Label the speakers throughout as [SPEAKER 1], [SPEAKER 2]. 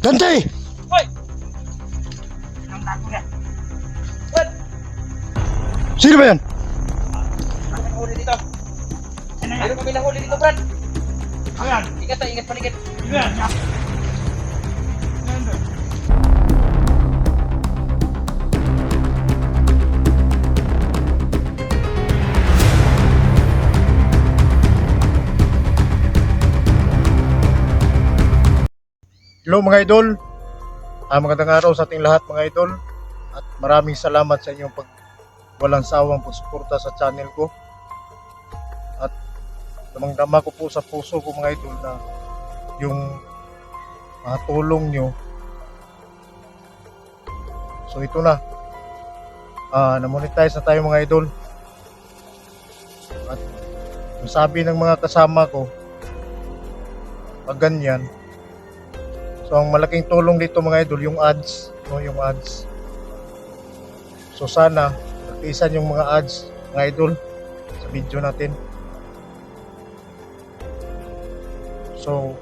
[SPEAKER 1] Dante!
[SPEAKER 2] Hoy! Ang tago na. Brad!
[SPEAKER 1] Sino ba yan?
[SPEAKER 2] Ano kami nahuli dito? Ano kami nahuli dito, Brad?
[SPEAKER 3] Ayan.
[SPEAKER 2] Ingat tayo, ingat paligid.
[SPEAKER 3] Ayan.
[SPEAKER 1] Hello mga idol. Magandang araw sa ating lahat mga idol. At maraming salamat sa inyong walang sawang pagsuporta sa channel ko. At damang-dama ko po sa puso ko mga idol na yung tulong nyo. So ito na. Na-monetize na tayo mga idol. At yung sabi ng mga kasama ko, pag ganyan, so ang malaking tulong dito mga idol yung ads, no, yung ads. So sana nagtiisan yung mga ads mga idol sa video natin. So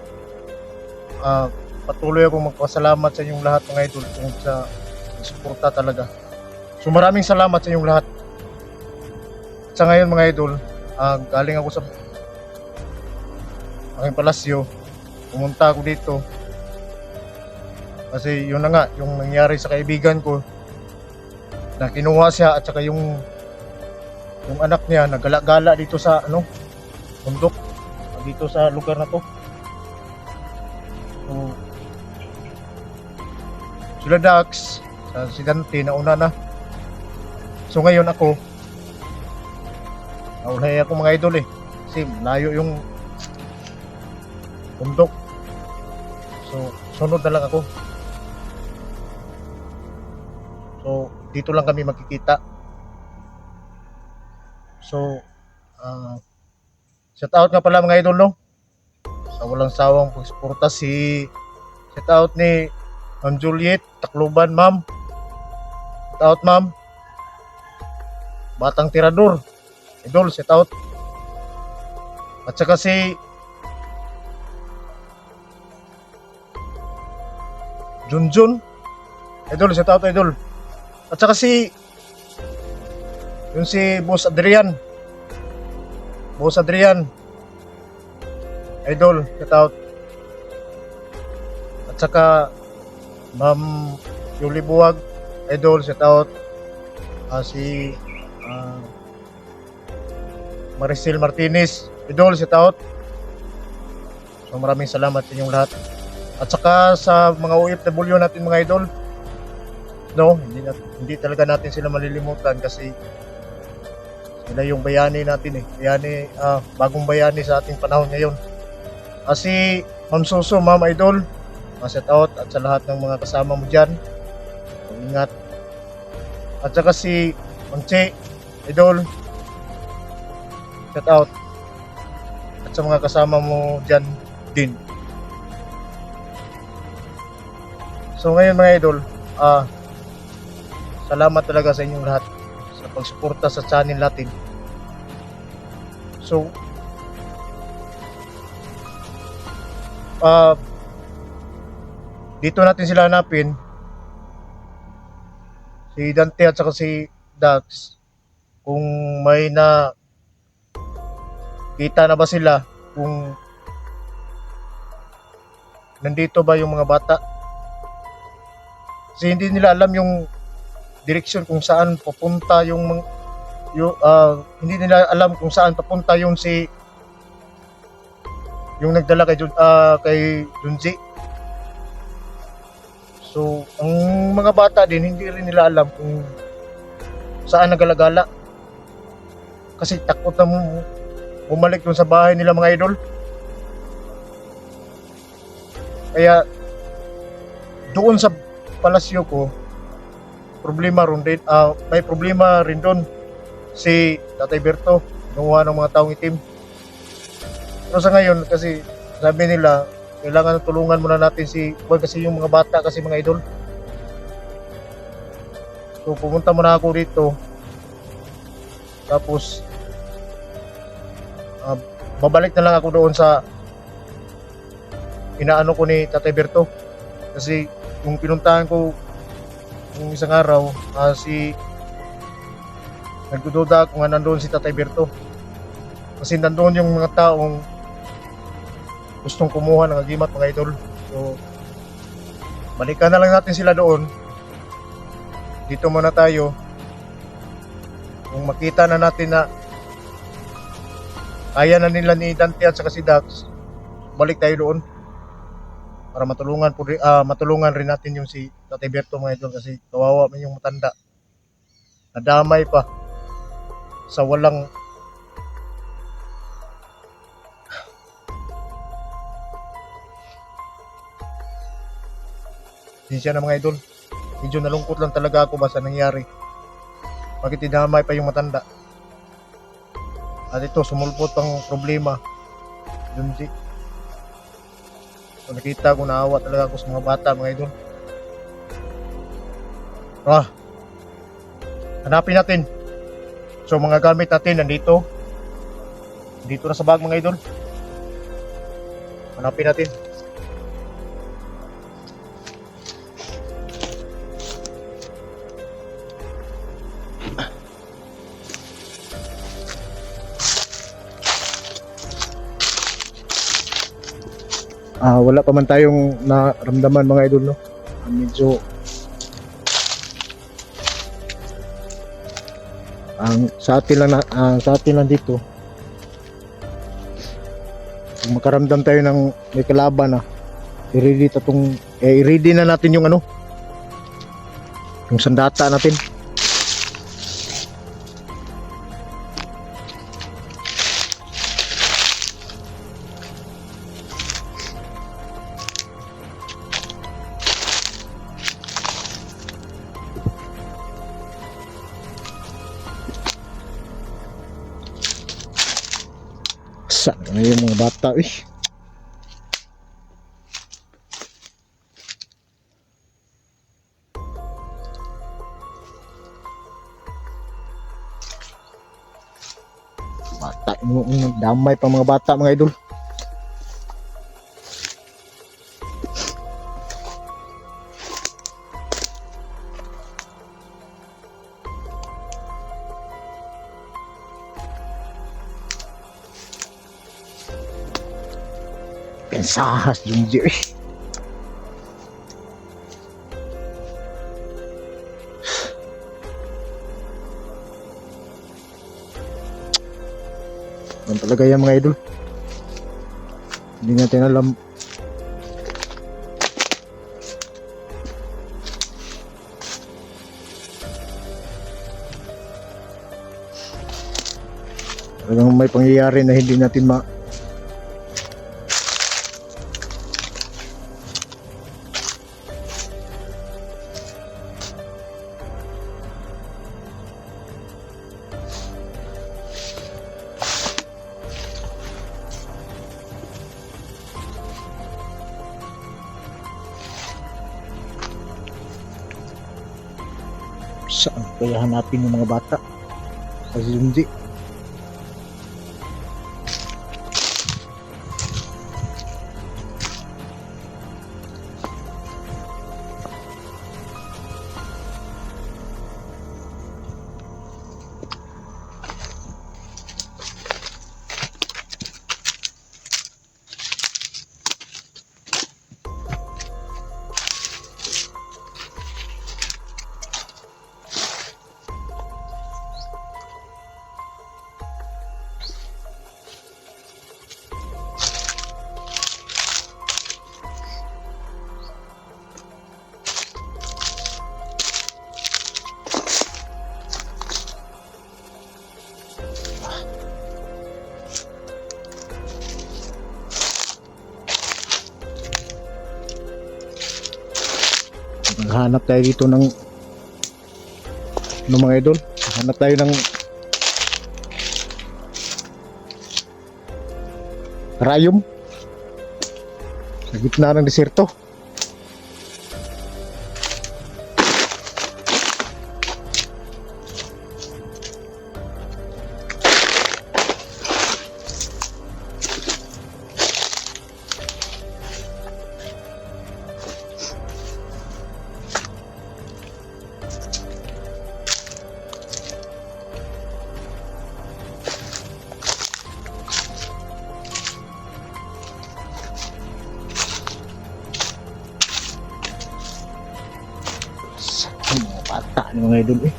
[SPEAKER 1] patuloy akong magpasalamat sa inyong lahat mga idol kung sa suporta talaga. So maraming salamat sa inyong lahat. Sa ngayon mga idol, galing ako sa aking palasyo. Pumunta ako dito kasi yun na nga yung nangyari sa kaibigan ko na kinuha siya at saka yung anak niya nagala-gala dito sa bundok dito sa lugar na to. So sila Dax sa si Dante nauna na. So ngayon ako naulay ako mga idol kasi layo yung bundok. So sunod na lang ako. So, dito lang kami magkikita. So, shout out nga pala mga idol, no? Sa walang sawang pagsuporta shout out ni Ma'am Juliet, Tacloban, ma'am. Shout out, ma'am. Batang Tirador. Idol, shout out. At saka si Junjun. Idol, shout out, idol. At saka si Boss Adrian. Boss Adrian. Idol, shout out. At saka Ma'am Julie Buwag. Idol, shout out. Si Maricel Martinez. Idol, shout out. So maraming salamat sa inyong lahat. At saka sa mga OFW natin mga idol. No, hindi talaga natin sila malilimutan kasi sila yung bayani natin bayani, bagong bayani sa ating panahon ngayon. Si Ma'am Suso, Ma'am Idol, shout out at sa lahat ng mga kasama mo dyan, ingat. At saka si Ma'am Che, Idol, shout out at sa mga kasama mo dyan din. So ngayon mga idol, salamat talaga sa inyong lahat sa pagsuporta sa channel natin. So dito natin sila hanapin, si Dante at saka si Dax, kung may na kita na ba sila, kung nandito ba yung mga bata, kasi hindi nila alam yung direksyon kung saan papunta hindi nila alam kung saan papunta yung nagdala kay Junji. So ang mga bata din hindi rin nila alam kung saan nagalagala kasi takot na bumalik dun sa bahay nila mga idol. Kaya doon sa palasyo ko may problema rin doon si Tatay Berto, gumawa ng mga taong itim. Pero sa ngayon kasi sabi nila kailangan tulungan muna natin kasi yung mga bata kasi mga idol. So pumunta muna ako dito, tapos babalik na lang ako doon sa inaano ko ni Tatay Berto. Kasi kung pinuntahan ko yung isang araw, nagdududa kung nandoon si Tatay Berto. Kasi nandoon yung mga taong gustong kumuha ng agimat, mga idol. So, balikan na lang natin sila doon. Dito muna tayo. Kung makita na natin na kaya na nila ni Dante at saka si Dax, balik tayo doon para matulungan rin natin yung si Tatay Berto, mga idol, kasi kawawa man yung matanda. Nadamay pa sa walang siya na, mga idol. Medyo nalungkot lang talaga ako ba sa nangyari. Bakit dinamay pa yung matanda? At ito, sumulpot pang problema. Dunji. So, nakita ko, naawa talaga ako sa mga bata, mga idol. Hanapin natin. So, mga gamit natin nandito. Dito na sa bag, mga idol. Hanapin natin. Wala pa man tayong naramdaman, mga idol, no? Medyo sa atin lang dito, kung makaramdam tayo ng may kalaban na i-ready na natin yung yung sandata natin. Saan na yung mga bata, bata, damay pa mga bata, mga idol. Pensahas yung di. Ano talaga yan, mga idol? Hindi natin alam. Talagang may pangyayari na hindi natin saan kaya hanapin ng mga bata kasi hindi. Hanap tayo dito ng mga idol. Hanap tayo ng rayom sa gitna ng desierto. Bata ni mga idol eh.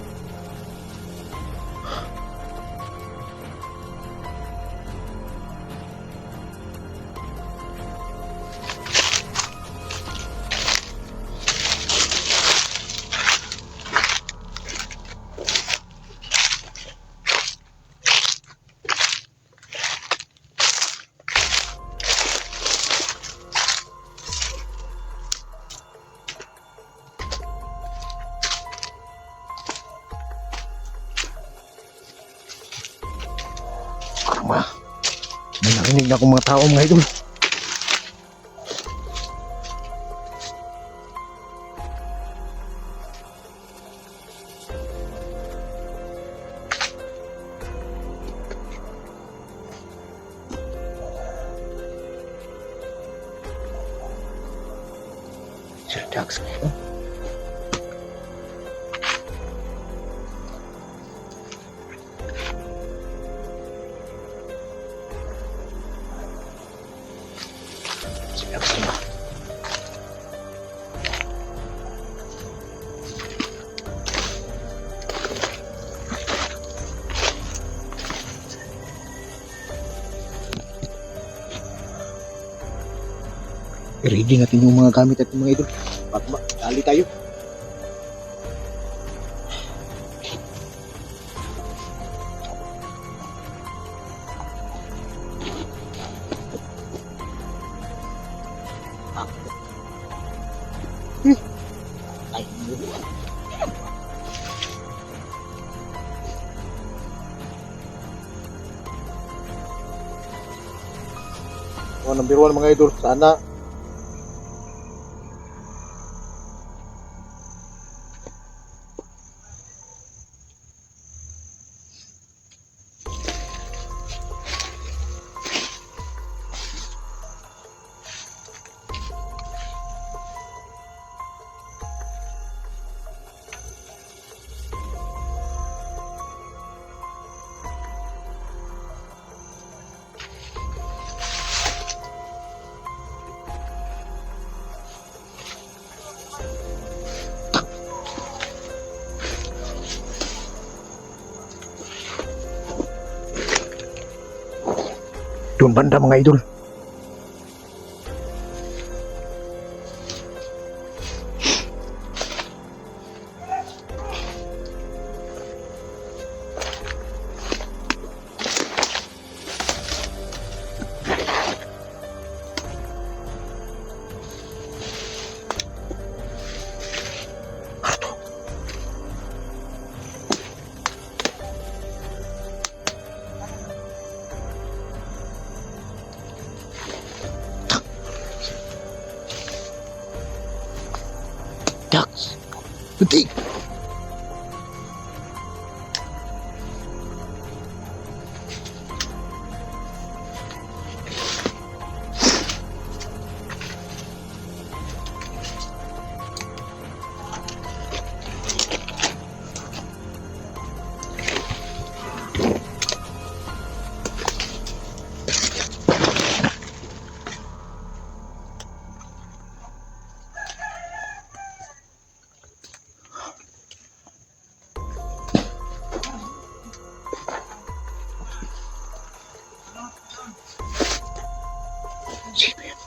[SPEAKER 1] Karma. May narinig na akong mga tao mga idol. Sir Dax ngayon. Sir Dax na. I-ready natin yung mga gamit at yung mga idol. Dali tayo. Ay, number 1 mga idol, sana doon banda mga idol. Dax, penting. Sino yan?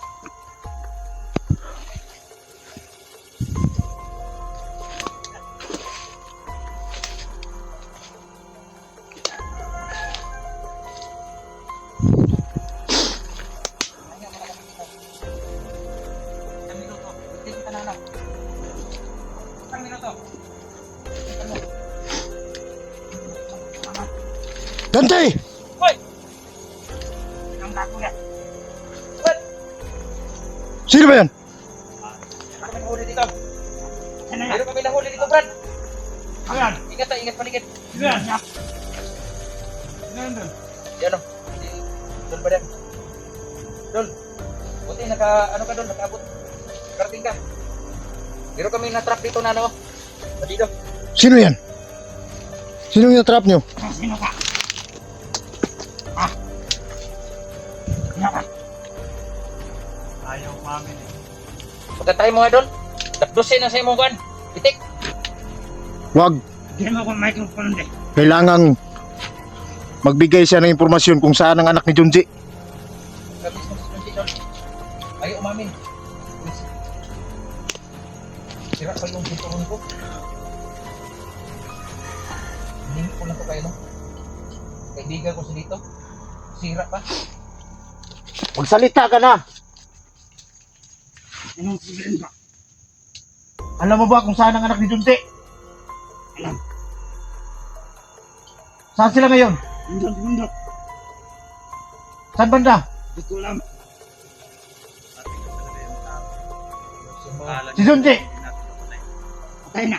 [SPEAKER 1] Dante!
[SPEAKER 2] Hoy! Ang gago yan.
[SPEAKER 1] Sino ba yan?
[SPEAKER 2] Ano kami nahuli dito? Meron kami nahuli dito, Brad.
[SPEAKER 3] Ayan,
[SPEAKER 2] Ingat tayo, ingat paligid.
[SPEAKER 3] ayan. Ayan doon.
[SPEAKER 2] Yan o. Doon ba yan? Doon. Buti, ano ka doon, nakaabot. Karating ka. Meron kami na-trap dito na ano. Dito.
[SPEAKER 1] Sino yan? Sino yung trap nyo?
[SPEAKER 3] Sino ka? Sino ka? Ayaw mamin eh.
[SPEAKER 2] Pagka tayo mga doon, tapdosin na sa imong kan. Itik.
[SPEAKER 1] Wag.
[SPEAKER 3] Hindi mo akong microphone de.
[SPEAKER 1] Kailangang magbigay siya ng impormasyon kung saan ang anak ni Junji.
[SPEAKER 2] Sabi mo si Junji, Dol. Ayaw umamin. Please. Sira pa yung pintuan ko. Hindi ko lang ko kayo, no? Kaibigan ko sa dito. Sira pa.
[SPEAKER 1] Magsalita ka na.
[SPEAKER 3] Anong sabihin ba?
[SPEAKER 1] Alam mo ba kung saan ang anak ni Junji?
[SPEAKER 3] Alam.
[SPEAKER 1] Saan sila ngayon?
[SPEAKER 3] Bundok, bundok.
[SPEAKER 1] Saan banda?
[SPEAKER 3] Hindi ko alam.
[SPEAKER 1] Si Junji.
[SPEAKER 3] Patay na.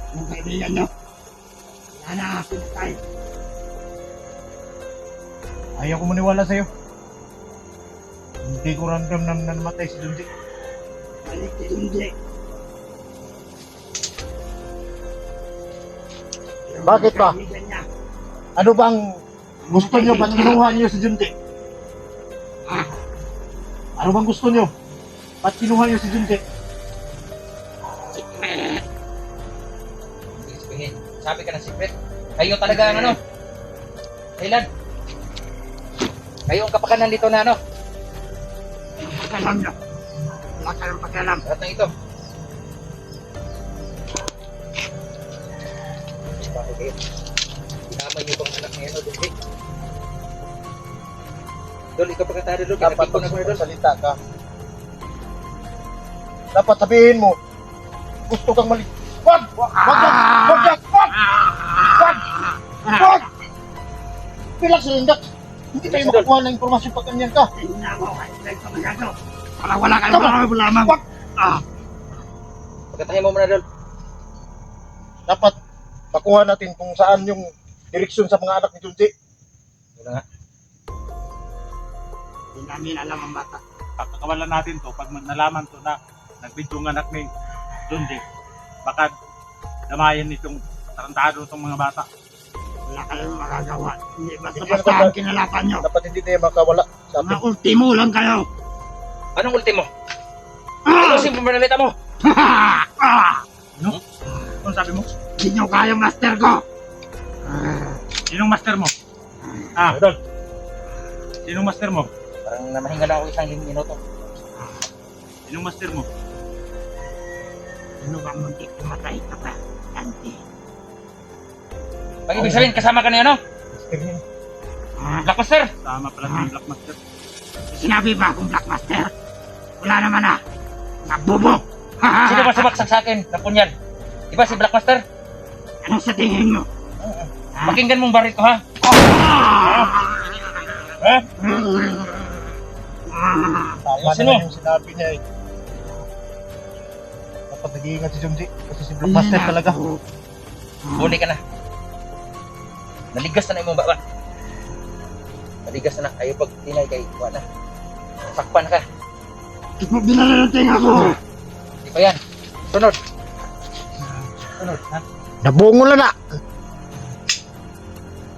[SPEAKER 3] Anong kaibigan nyo? Wala na, pinatay.
[SPEAKER 1] Ayaw ko maniwala sa'yo. Hindi ko ramdam na namatay si Junji.
[SPEAKER 3] Balik si Junji.
[SPEAKER 1] Bakit ba?
[SPEAKER 3] Kaibigan niya.
[SPEAKER 1] Ano bang gusto nyo ba't kinuha nyo si Junji? Ano bang gusto nyo? Ba't kinuha nyo si Junji?
[SPEAKER 2] Hindi sabihin. Sabi ka ng secret. Kayo talaga ang ano? Kailan? Kayo ang kapakanan dito na ano?
[SPEAKER 3] Pakialam nyo. Wala kayong pakialam.
[SPEAKER 2] Lahat ng ito. Bakit kayo? Sinama niyo bang anak niya, no, Junji? Dol, ikaw pagkatado, Dol.
[SPEAKER 1] Dapat
[SPEAKER 2] Kinapit ko na ko na, Dol.
[SPEAKER 1] magsalita ka. Dapat sabihin mo, gusto kang mali... Wag! Wag! Wag! Wag! Wag! Wag! Wag! Relax, Linda. Hindi tayo makakuha ng impormasyon pag ganyan ka.
[SPEAKER 3] Hindi na ako. Kahit ka masyado. Wala kayong lamang.
[SPEAKER 1] Wag!
[SPEAKER 2] Pagkatahin mo muna, Dol.
[SPEAKER 1] Dapat makuha natin kung saan yung direksyon sa mga anak ni Junji.
[SPEAKER 2] Wala nga.
[SPEAKER 3] Hindi namin alam ang bata.
[SPEAKER 4] Pagkakawalan natin to, pag nalaman to na nagbidyo ng anak ni Junji, baka damayan itong tarantado itong mga bata.
[SPEAKER 3] Wala kayong magagawa. Hindi
[SPEAKER 1] Hindi
[SPEAKER 3] basta-basta
[SPEAKER 1] na-
[SPEAKER 3] ang kinalapan nyo.
[SPEAKER 1] Dapat hindi tayo makawala sa
[SPEAKER 3] Mga
[SPEAKER 1] atin.
[SPEAKER 3] ultimo lang kayo.
[SPEAKER 2] Anong ultimo? Ayusin mo manalita mo.
[SPEAKER 4] Ano sabi mo?
[SPEAKER 3] Hindi nyo kaya master ko.
[SPEAKER 4] Sinong master mo?
[SPEAKER 2] Dol.
[SPEAKER 4] Sinong master mo?
[SPEAKER 2] Parang namahinga lang ako isang minuto.
[SPEAKER 4] Sinong master mo?
[SPEAKER 3] Ano bang muntik pumatay ka pa? Dante.
[SPEAKER 2] Pag ibig sabihin, kasama ka na ano? Blackmaster!
[SPEAKER 4] Tama pala yung Black Master.
[SPEAKER 3] Sinabi ba akong Black Master? Wala naman na. Nabubo.
[SPEAKER 2] Sino ba sumaksak sa akin ng punyan? Di ba si Blackmaster?
[SPEAKER 3] Anong sa tingin mo?
[SPEAKER 2] Pakinggan mong barit ko, ha? Ha?
[SPEAKER 1] Tama
[SPEAKER 2] Sino?
[SPEAKER 1] naman yung sinabi niya eh. Dapat nag-iingat si Junji kasi si Blockbuster talaga.
[SPEAKER 2] Huli ka na. Naligas na imong baba. Naligas na. Ayaw pag tinay kay Iwan na. Sakpan ka.
[SPEAKER 3] Ito binala ng tinga ko.
[SPEAKER 2] Di pa yan. Sunod. Sunod, ha?
[SPEAKER 1] Nabungo na na.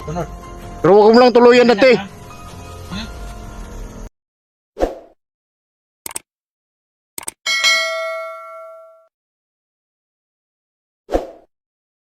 [SPEAKER 2] Sunod.
[SPEAKER 1] Pero huwag mo lang tuluyan natin.